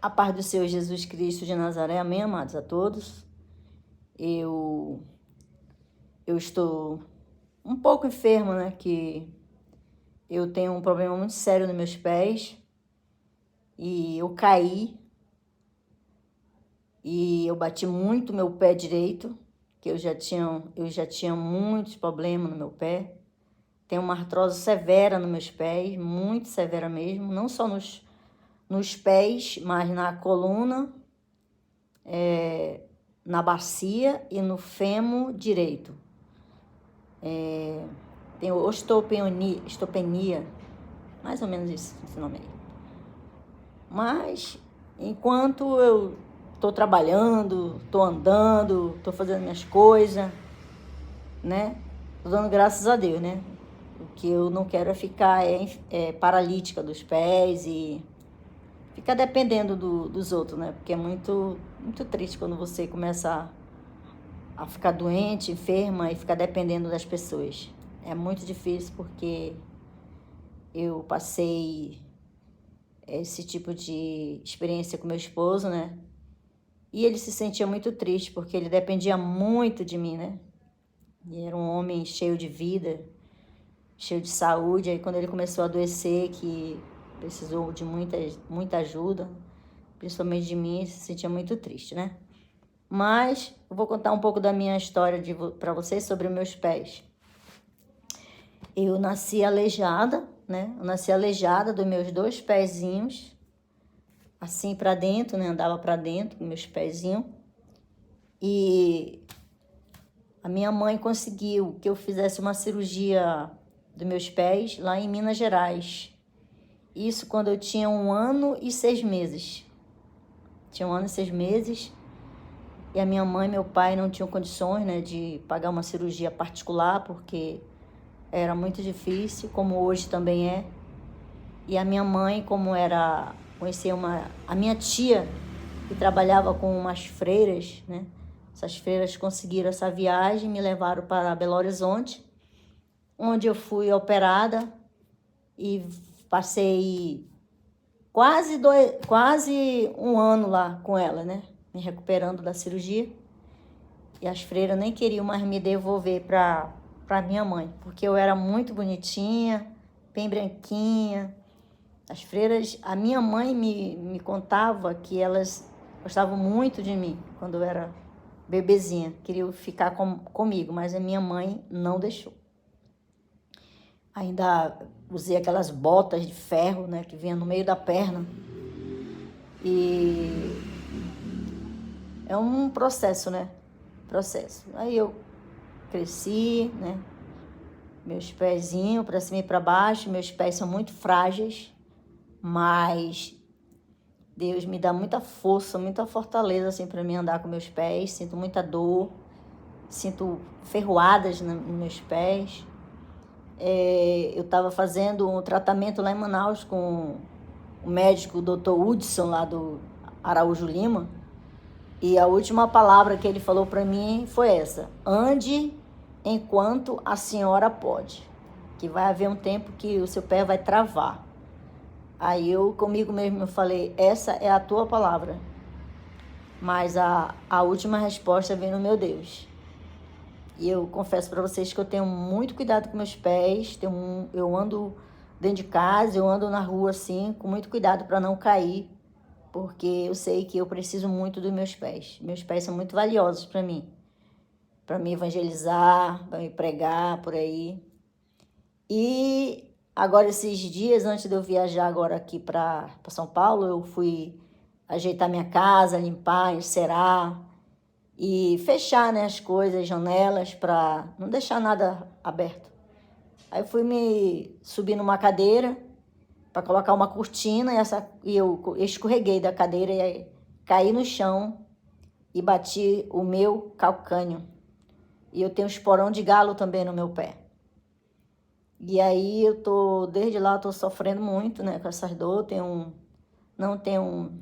A paz do Senhor Jesus Cristo de Nazaré, amém, amados a todos. Eu estou um pouco enferma, né? Que eu tenho um problema muito sério nos meus pés e eu caí e eu bati muito meu pé direito, que eu já tinha muitos problemas no meu pé. Tenho uma artrose severa nos meus pés, muito severa mesmo, não só nos pés, mas na coluna, na bacia e no fêmur direito. Tenho osteopenia, mais ou menos isso, esse nome aí. Mas, enquanto eu estou trabalhando, estou andando, estou fazendo minhas coisas, né? Estou dando graças a Deus, né? O que eu não quero é ficar paralítica dos pés e ficar dependendo dos outros, né? Porque é muito, muito triste quando você começa a ficar doente, enferma e ficar dependendo das pessoas. É muito difícil porque eu passei esse tipo de experiência com meu esposo, né? E ele se sentia muito triste porque ele dependia muito de mim, né? E era um homem cheio de vida, cheio de saúde. Aí quando ele começou a adoecer, que precisou de muita ajuda, principalmente de mim, ele se sentia muito triste, né? Mas eu vou contar um pouco da minha história para vocês sobre os meus pés. Eu nasci aleijada, né? Eu nasci aleijada dos meus 2 pezinhos, assim para dentro, né? Andava para dentro com meus pezinhos. E a minha mãe conseguiu que eu fizesse uma cirurgia dos meus pés lá em Minas Gerais. Isso quando eu tinha 1 ano e 6 meses. Tinha 1 ano e 6 meses. E a minha mãe e meu pai não tinham condições, né, de pagar uma cirurgia particular, porque era muito difícil, como hoje também é. E a minha mãe, conhecia a minha tia, que trabalhava com umas freiras, né? Essas freiras conseguiram essa viagem, me levaram para Belo Horizonte, onde eu fui operada e passei quase 1 ano lá com ela, né? Me recuperando da cirurgia. E as freiras nem queriam mais me devolver para minha mãe, porque eu era muito bonitinha, bem branquinha. As freiras, a minha mãe me contava que elas gostavam muito de mim quando eu era bebezinha, queriam ficar comigo, mas a minha mãe não deixou. Ainda usei aquelas botas de ferro, né, que vinha no meio da perna. E é um processo, né? Aí eu cresci, né? Meus pezinhos para cima e para baixo, meus pés são muito frágeis, mas Deus me dá muita força, muita fortaleza assim para mim andar com meus pés. Sinto muita dor, sinto ferroadas nos meus pés. Eu estava fazendo um tratamento lá em Manaus com o médico Dr. Hudson, lá do Araújo Lima, e a última palavra que ele falou para mim foi essa: ande enquanto a senhora pode, que vai haver um tempo que o seu pé vai travar. Aí eu comigo mesmo falei: essa é a tua palavra. Mas a última resposta veio no meu Deus. E eu confesso para vocês que eu tenho muito cuidado com meus pés. Eu ando dentro de casa, eu ando na rua assim, com muito cuidado para não cair, porque eu sei que eu preciso muito dos meus pés. Meus pés são muito valiosos para mim evangelizar, para me pregar por aí. E agora, esses dias, antes de eu viajar agora aqui para São Paulo, eu fui ajeitar minha casa, limpar, encerar e fechar, né, as coisas, janelas, para não deixar nada aberto. Aí eu fui me subir numa cadeira para colocar uma cortina e eu escorreguei da cadeira e aí caí no chão e bati o meu calcânio. E eu tenho esporão de galo também no meu pé. E aí desde lá eu tô sofrendo muito, né, com essas dores. Não tenho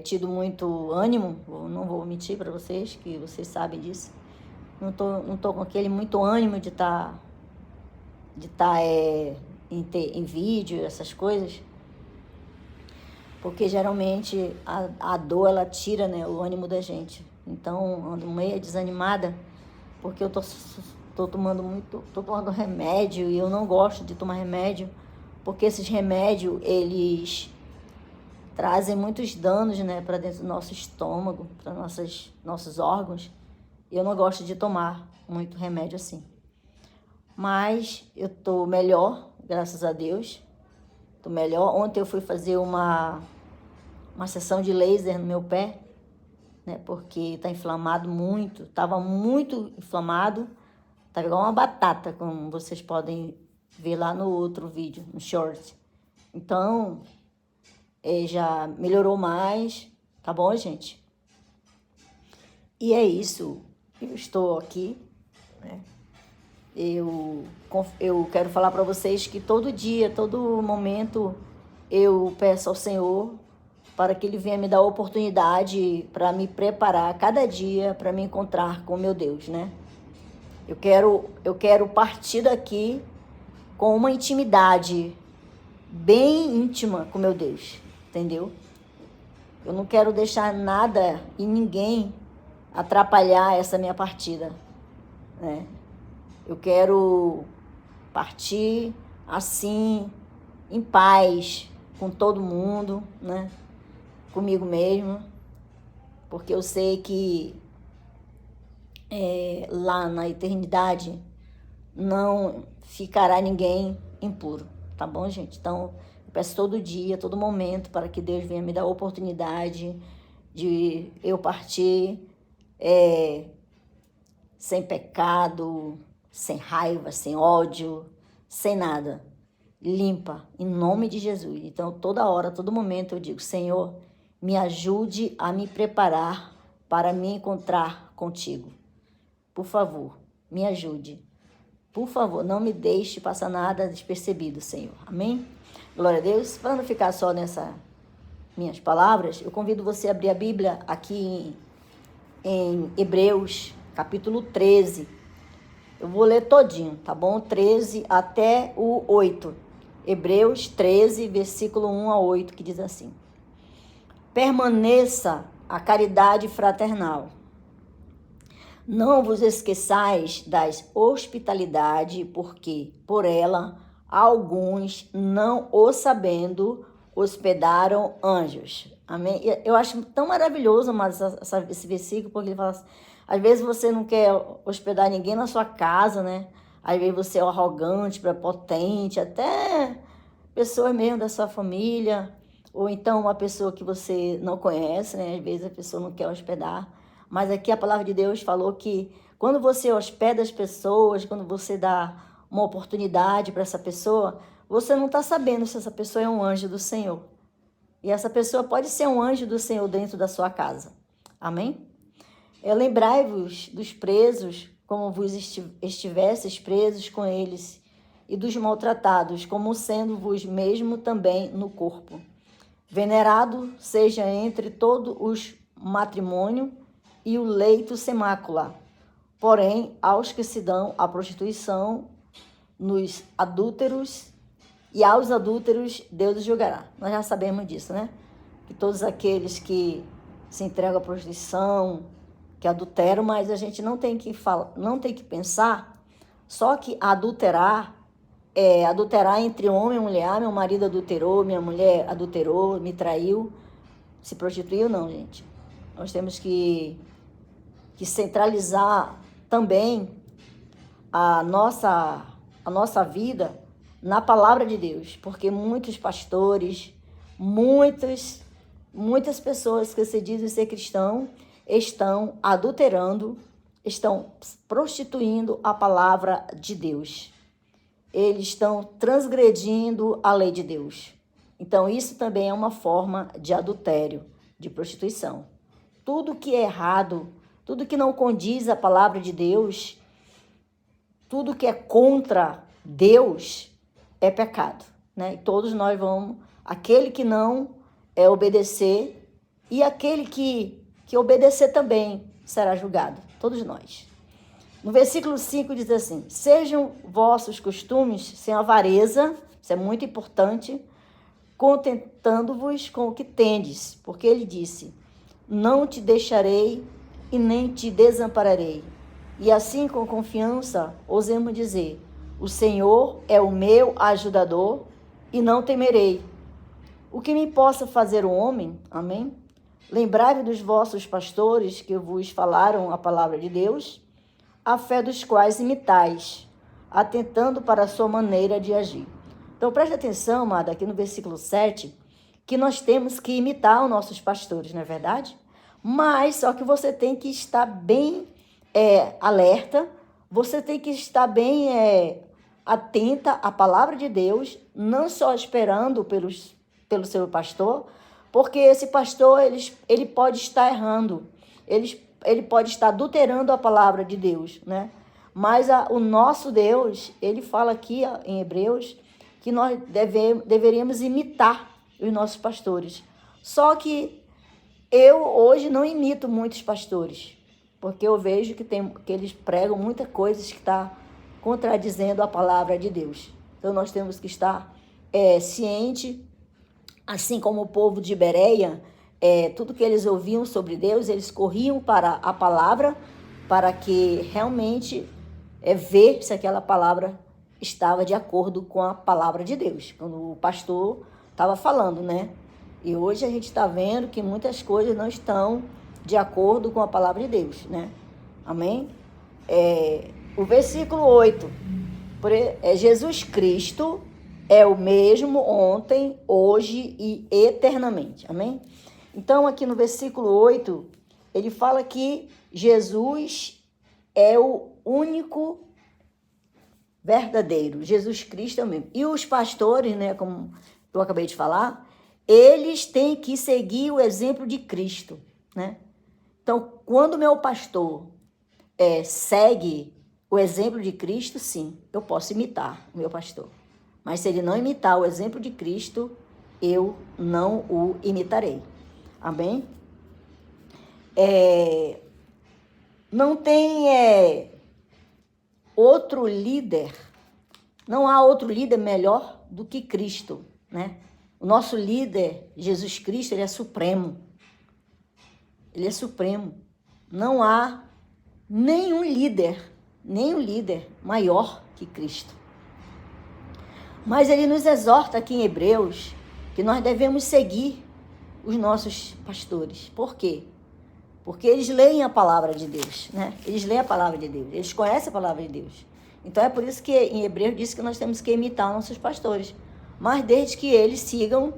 tido muito ânimo, não vou mentir para vocês, que vocês sabem disso. Não tô com aquele muito ânimo de tá em vídeo, essas coisas. porque geralmente a dor, ela tira, né, o ânimo da gente. Então, ando meio desanimada, porque eu tô tomando remédio, e eu não gosto de tomar remédio, porque esses remédios, eles trazem muitos danos, né, para dentro do nosso estômago, para nossos órgãos, e eu não gosto de tomar muito remédio assim. Mas eu tô melhor, graças a Deus. Tô melhor. Ontem eu fui fazer uma sessão de laser no meu pé, né? Porque tá inflamado muito. Tava muito inflamado. Tava igual uma batata, como vocês podem ver lá no outro vídeo, no short. Então, já melhorou mais. Tá bom, gente? E é isso. Eu estou aqui, né? Eu quero falar para vocês que todo dia, todo momento, eu peço ao Senhor para que Ele venha me dar oportunidade para me preparar cada dia para me encontrar com meu Deus, né? Eu quero partir daqui com uma intimidade bem íntima com meu Deus, entendeu? Eu não quero deixar nada e ninguém atrapalhar essa minha partida, né? Eu quero partir assim, em paz, com todo mundo, né? Comigo mesmo, porque eu sei que lá na eternidade não ficará ninguém impuro, tá bom, gente? Então, eu peço todo dia, todo momento, para que Deus venha me dar a oportunidade de eu partir sem pecado, sem raiva, sem ódio, sem nada. Limpa, em nome de Jesus. Então, toda hora, todo momento eu digo: Senhor, me ajude a me preparar para me encontrar contigo. Por favor, me ajude. Por favor, não me deixe passar nada despercebido, Senhor. Amém? Glória a Deus. Para não ficar só nessas minhas palavras, eu convido você a abrir a Bíblia aqui em Hebreus, capítulo 13. Eu vou ler todinho, tá bom? 13 até o 8. Hebreus 13, versículo 1 a 8, que diz assim: permaneça a caridade fraternal. Não vos esqueçais das hospitalidade, porque por ela alguns, não o sabendo, hospedaram anjos. Amém? Eu acho tão maravilhoso, mas esse versículo, porque ele fala assim, às vezes você não quer hospedar ninguém na sua casa, né? Às vezes você é arrogante, prepotente, até pessoas mesmo da sua família, ou então uma pessoa que você não conhece, né? Às vezes a pessoa não quer hospedar. Mas aqui a palavra de Deus falou que quando você hospeda as pessoas, quando você dá uma oportunidade para essa pessoa, você não está sabendo se essa pessoa é um anjo do Senhor. E essa pessoa pode ser um anjo do Senhor dentro da sua casa. Amém? Lembrai-vos dos presos, como vos estivesseis presos com eles, e dos maltratados, como sendo-vos mesmo também no corpo. Venerado seja entre todos os matrimônio e o leito sem mácula. Porém, aos que se dão à prostituição, nos adúlteros e aos adúlteros, Deus os julgará. Nós já sabemos disso, né? Que todos aqueles que se entregam à prostituição, que adulteram, mas a gente não tem que pensar só que adulterar adulterar entre homem e mulher. Meu marido adulterou, minha mulher adulterou, me traiu, se prostituiu, não, gente. Nós temos que centralizar também a nossa vida na palavra de Deus, porque muitos pastores, muitas pessoas que se dizem ser cristão estão adulterando, estão prostituindo a palavra de Deus. Eles estão transgredindo a lei de Deus. Então, isso também é uma forma de adultério, de prostituição. Tudo que é errado, tudo que não condiz à palavra de Deus, tudo que é contra Deus é pecado, né? E todos nós vamos, aquele que não obedecer e aquele que obedecer também será julgado, todos nós. No versículo 5 diz assim: sejam vossos costumes sem avareza, isso é muito importante, contentando-vos com o que tendes, porque ele disse: não te deixarei e nem te desampararei. E assim, com confiança, ousemos dizer: o Senhor é o meu ajudador e não temerei. O que me possa fazer o homem? Amém? Lembrai-vos dos vossos pastores que vos falaram a palavra de Deus, a fé dos quais imitais, atentando para a sua maneira de agir. Então, preste atenção, amada, aqui no versículo 7, que nós temos que imitar os nossos pastores, não é verdade? Mas, só que você tem que estar bem alerta, você tem que estar bem atenta à palavra de Deus, não só esperando pelo seu pastor, porque esse pastor, ele pode estar errando, ele pode estar adulterando a palavra de Deus, né? Mas o nosso Deus, ele fala aqui em Hebreus, que nós deveríamos imitar os nossos pastores. Só que eu hoje não imito muitos pastores, porque eu vejo que eles pregam muitas coisas que está contradizendo a palavra de Deus. Então nós temos que estar ciente, assim como o povo de Bereia, tudo que eles ouviam sobre Deus, eles corriam para a palavra, para que realmente ver se aquela palavra estava de acordo com a palavra de Deus, quando o pastor estava falando, né? E hoje a gente está vendo que muitas coisas não estão de acordo com a palavra de Deus, né? Amém? O versículo 8, Jesus Cristo é o mesmo ontem, hoje e eternamente, amém? Então aqui no versículo 8, ele fala que Jesus é o único verdadeiro, Jesus Cristo é o mesmo. E os pastores, né, como eu acabei de falar, eles têm que seguir o exemplo de Cristo, né? Então, quando o meu pastor segue o exemplo de Cristo, sim, eu posso imitar o meu pastor. Mas se ele não imitar o exemplo de Cristo, eu não o imitarei. Amém? Não tem outro líder, não há outro líder melhor do que Cristo, né? O nosso líder, Jesus Cristo, ele é supremo. Ele é supremo. Não há nenhum líder maior que Cristo. Mas ele nos exorta aqui em Hebreus que nós devemos seguir os nossos pastores. Por quê? Porque eles leem a palavra de Deus, né? Eles leem a palavra de Deus, eles conhecem a palavra de Deus. Então é por isso que em Hebreus diz que nós temos que imitar os nossos pastores, mas desde que eles sigam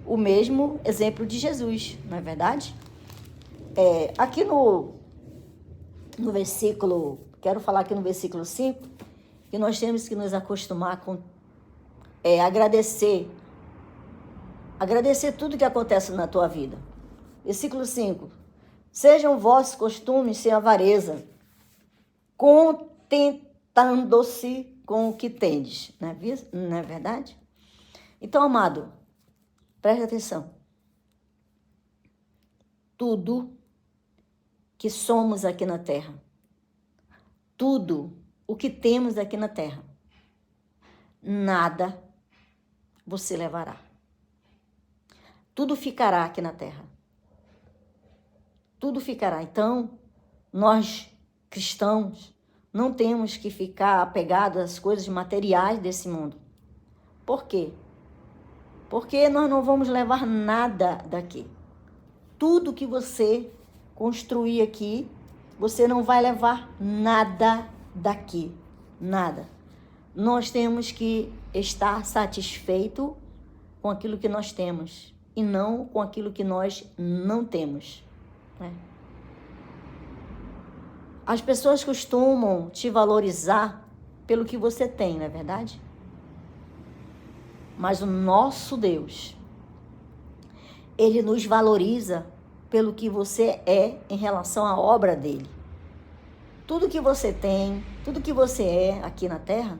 o mesmo exemplo de Jesus, não é verdade? Aqui no versículo, quero falar aqui no versículo 5, que nós temos que nos acostumar com agradecer tudo que acontece na tua vida. Versículo 5, sejam vossos costumes sem avareza, contentando-se com o que tendes, não é verdade? Então, amado, preste atenção. Tudo que somos aqui na terra, tudo o que temos aqui na terra, nada você levará. Tudo ficará aqui na terra. Tudo ficará. Então, nós cristãos não temos que ficar apegados às coisas materiais desse mundo. Por quê? Porque nós não vamos levar nada daqui. Tudo que você construir aqui, você não vai levar nada daqui. Nada. Nós temos que estar satisfeito com aquilo que nós temos e não com aquilo que nós não temos, né? As pessoas costumam te valorizar pelo que você tem, não é verdade? Mas o nosso Deus, ele nos valoriza pelo que você é em relação à obra dele. Tudo que você tem, tudo que você é aqui na terra,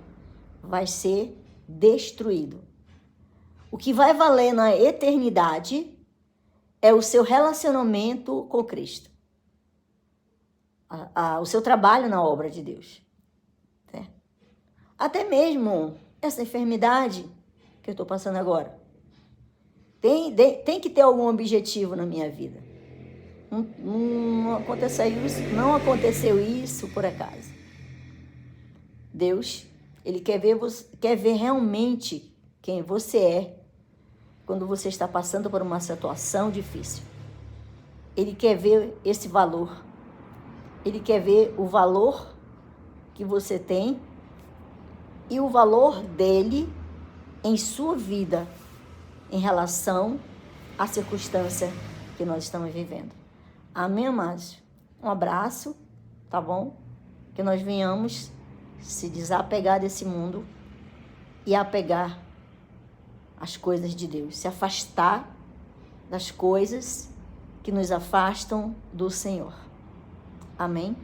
vai ser destruído. O que vai valer na eternidade é o seu relacionamento com Cristo. O seu trabalho na obra de Deus. Certo? Até mesmo essa enfermidade que eu estou passando agora. Tem que ter algum objetivo na minha vida. Não aconteceu isso por acaso. Deus, Ele quer ver realmente quem você é quando você está passando por uma situação difícil. Ele quer ver esse valor. Ele quer ver o valor que você tem e o valor dele em sua vida em relação à circunstância que nós estamos vivendo. Amém, amados? Um abraço, tá bom? Que nós venhamos se desapegar desse mundo e apegar as coisas de Deus. Se afastar das coisas que nos afastam do Senhor. Amém?